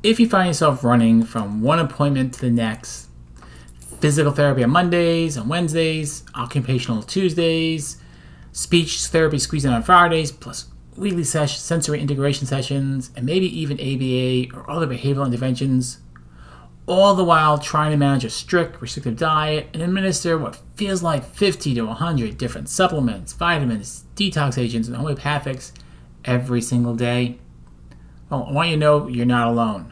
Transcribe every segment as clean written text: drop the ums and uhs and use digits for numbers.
If you find yourself running from one appointment to the next, physical therapy on Mondays and Wednesdays, occupational Tuesdays, speech therapy squeezed in on Fridays, plus weekly sensory integration sessions, and maybe even ABA or other behavioral interventions, all the while trying to manage a strict, restrictive diet and administer what feels like 50 to 100 different supplements, vitamins, detox agents, and homeopathics every single day. Well, I want you to know you're not alone.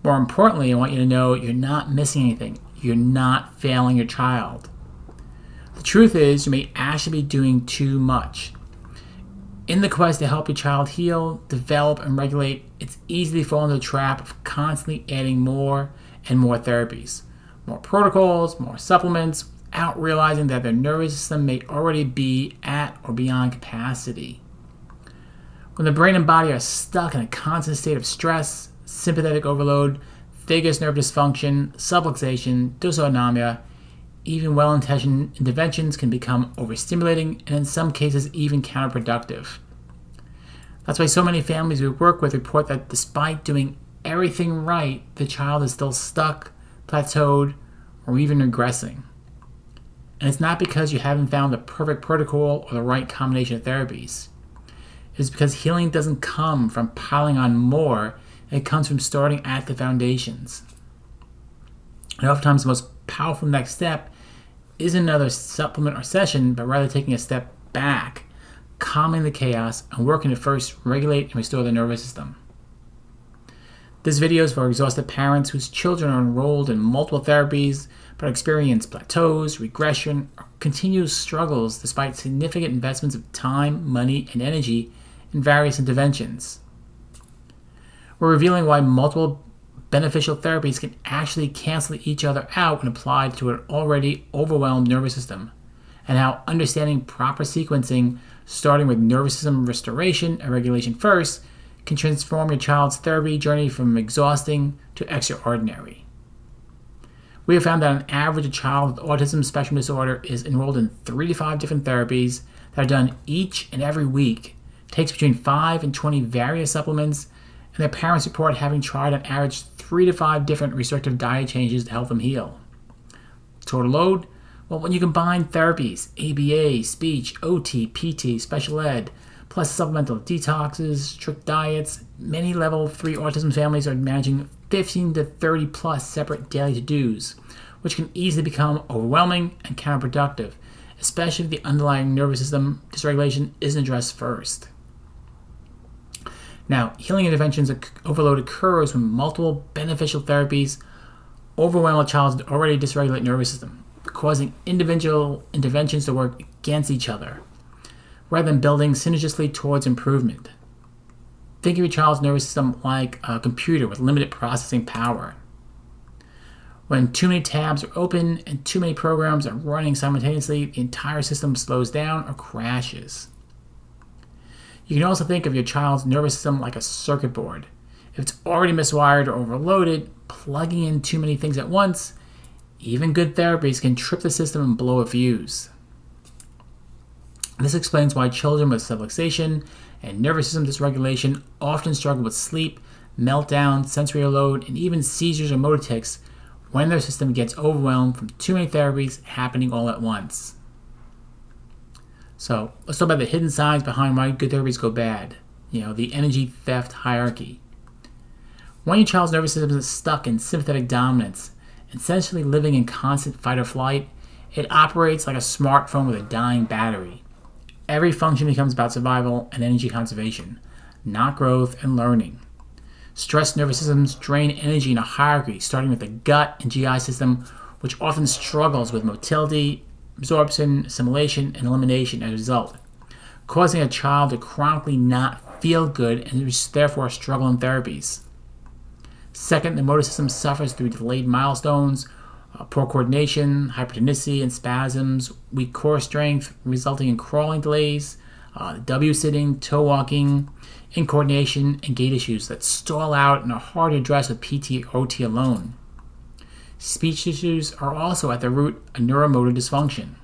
More importantly, I want you to know you're not missing anything. You're not failing your child. The truth is, you may actually be doing too much. In the quest to help your child heal, develop, and regulate, it's easy to fall into the trap of constantly adding more and more therapies, more protocols, more supplements, without realizing that their nervous system may already be at or beyond capacity. When the brain and body are stuck in a constant state of stress, sympathetic overload, vagus nerve dysfunction, subluxation, dysautonomia, even well-intentioned interventions can become overstimulating and in some cases even counterproductive. That's why so many families we work with report that despite doing everything right, the child is still stuck, plateaued, or even regressing. And it's not because you haven't found the perfect protocol or the right combination of therapies. It's because healing doesn't come from piling on more, it comes from starting at the foundations. And oftentimes the most powerful next step isn't another supplement or session, but rather taking a step back, calming the chaos, and working to first regulate and restore the nervous system. This video is for exhausted parents whose children are enrolled in multiple therapies but experience plateaus, regression, or continuous struggles despite significant investments of time, money, and energy in various interventions. We're revealing why multiple beneficial therapies can actually cancel each other out when applied to an already overwhelmed nervous system, and how understanding proper sequencing, starting with nervous system restoration and regulation first, can transform your child's therapy journey from exhausting to extraordinary. We have found that on average, a child with autism spectrum disorder is enrolled in 3 to 5 different therapies that are done each and every week, takes between 5 and 20 various supplements, and their parents report having tried on average 3 to 5 different restrictive diet changes to help them heal. Total load? Well, when you combine therapies, ABA, speech, OT, PT, special ed, plus supplemental detoxes, strict diets, many level 3 autism families are managing 15 to 30 plus separate daily to-dos, which can easily become overwhelming and counterproductive, especially if the underlying nervous system dysregulation isn't addressed first. Now, healing interventions overload occurs when multiple beneficial therapies overwhelm a child's already dysregulated nervous system, causing individual interventions to work against each other, rather than building synergistically towards improvement. Think of your child's nervous system like a computer with limited processing power. When too many tabs are open and too many programs are running simultaneously, the entire system slows down or crashes. You can also think of your child's nervous system like a circuit board. If it's already miswired or overloaded, plugging in too many things at once, even good therapies can trip the system and blow a fuse. This explains why children with subluxation and nervous system dysregulation often struggle with sleep, meltdown, sensory overload, and even seizures or motor tics when their system gets overwhelmed from too many therapies happening all at once. So let's talk about the hidden signs behind why good therapies go bad. The energy theft hierarchy. When your child's nervous system is stuck in sympathetic dominance, essentially living in constant fight or flight, it operates like a smartphone with a dying battery. Every function becomes about survival and energy conservation, not growth and learning. Stressed nervous systems drain energy in a hierarchy, starting with the gut and GI system, which often struggles with motility, absorption, assimilation, and elimination as a result, causing a child to chronically not feel good and therefore struggle in therapies. Second, the motor system suffers through delayed milestones, poor coordination, hypertonicity and spasms, weak core strength, resulting in crawling delays, W-sitting, toe walking, incoordination, and gait issues that stall out and are hard to address with PT or OT alone. Speech issues are also at the root of neuromotor dysfunction.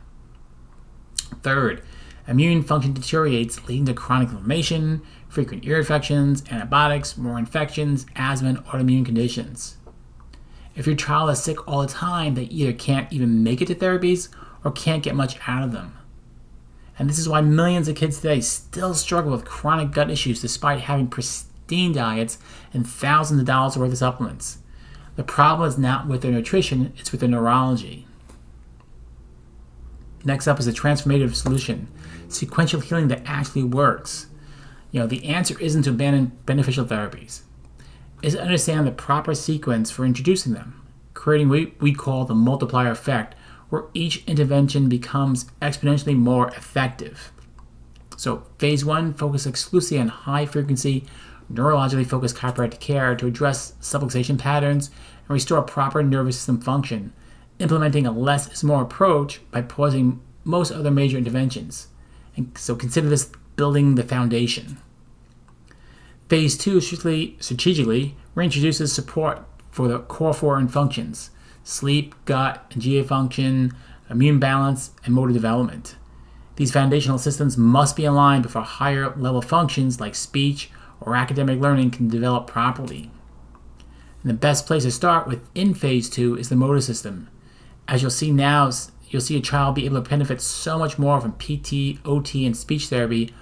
Third, immune function deteriorates, leading to chronic inflammation, frequent ear infections, antibiotics, more infections, asthma, and autoimmune conditions. If your child is sick all the time, they either can't even make it to therapies or can't get much out of them. And this is why millions of kids today still struggle with chronic gut issues despite having pristine diets and thousands of dollars worth of supplements. The problem is not with their nutrition, it's with their neurology. Next up is a transformative solution, sequential healing that actually works. The answer isn't to abandon beneficial therapies. It's to understand the proper sequence for introducing them, creating what we call the multiplier effect, where each intervention becomes exponentially more effective. So phase 1, focus exclusively on high-frequency, neurologically focused chiropractic care to address subluxation patterns and restore proper nervous system function, implementing a less is more approach by pausing most other major interventions. And so consider this building the foundation. Phase 2 strategically reintroduces support for the core 4 functions: sleep, gut, and GA function, immune balance, and motor development. These foundational systems must be aligned before higher level functions like speech or academic learning can develop properly. And the best place to start within phase 2 is the motor system. As you'll see now, you'll see a child be able to benefit so much more from PT, OT, and speech therapy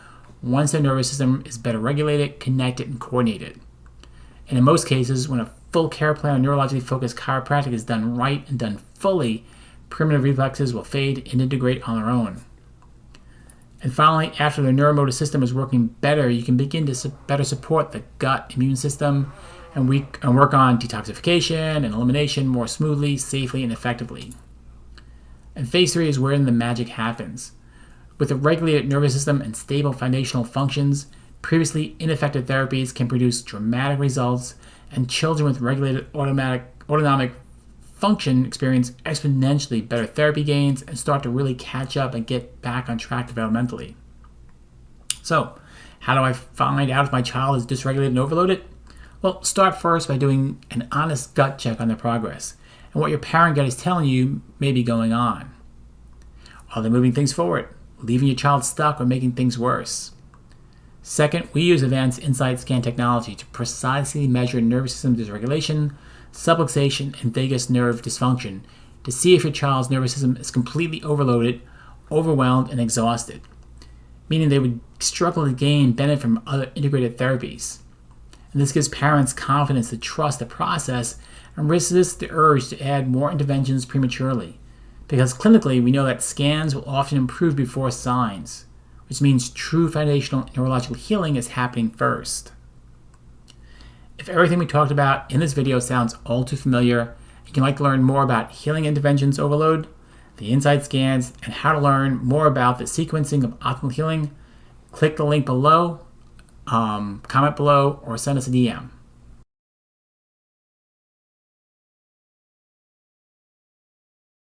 once their nervous system is better regulated, connected, and coordinated. And in most cases, when a full care plan of neurologically focused chiropractic is done right and done fully, primitive reflexes will fade and integrate on their own. And finally, after the neuromotor system is working better, you can begin to better support the gut immune system and work on detoxification and elimination more smoothly, safely, and effectively. And phase 3 is where the magic happens. With a regulated nervous system and stable foundational functions, previously ineffective therapies can produce dramatic results, and children with regulated autonomic function experience exponentially better therapy gains and start to really catch up and get back on track developmentally. So, how do I find out if my child is dysregulated and overloaded? Well, start first by doing an honest gut check on their progress and what your parent gut is telling you may be going on. Are they moving things forward, leaving your child stuck, or making things worse? Second, we use advanced insight scan technology to precisely measure nervous system dysregulation, subluxation, and vagus nerve dysfunction to see if your child's nervous system is completely overloaded, overwhelmed, and exhausted, meaning they would struggle to gain benefit from other integrated therapies. And this gives parents confidence to trust the process and resist the urge to add more interventions prematurely. Because clinically, we know that scans will often improve before signs, which means true foundational neurological healing is happening first. If everything we talked about in this video sounds all too familiar, and you'd like to learn more about healing interventions overload, the insight scans, and how to learn more about the sequencing of optimal healing, click the link below, comment below, or send us a DM.